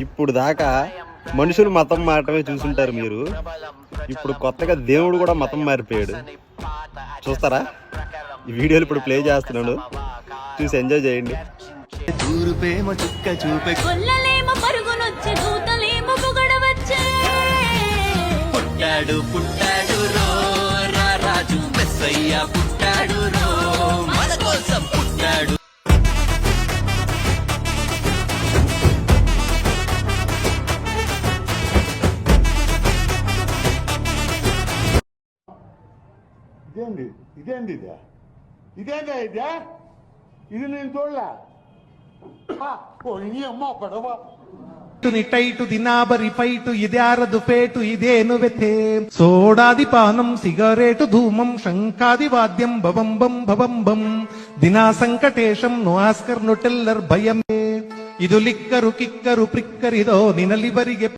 ఇప్పుడు దాకా మనుషులు మతం మారటమే చూసుంటారు మీరు. ఇప్పుడు కొత్తగా దేవుడు కూడా మతం మారిపోయాడు. చూస్తారా? ఈ వీడియోలు ఇప్పుడు ప్లే చేస్తున్నాను, చూసి ఎంజాయ్ చేయండి. పుట్టాడు పుట్టాడు రో రాజు మెస్సయ్య పుట్టాడు రో మన కోసం పుట్టాడు. ఇదేంది ఇది నేను చూడలే. అమ్మ పడవ టైటు దినాబరి పైటు ఇదారదు పేటు ఇదేను వెతే సోడాది పానం సిగరేటు ధూమం శంఖాది వాద్యం భవంబం భవంబం దినా సంకటేశం ను ఆస్కర్ ను టెల్లర్ భయమే ಇದು ಲಿಕ್ಕರು ಕಿಕ್ಕರು ಪ್ರಿಕ್ಕರಿದೋ ನಿನಲಿವರಿಗೆ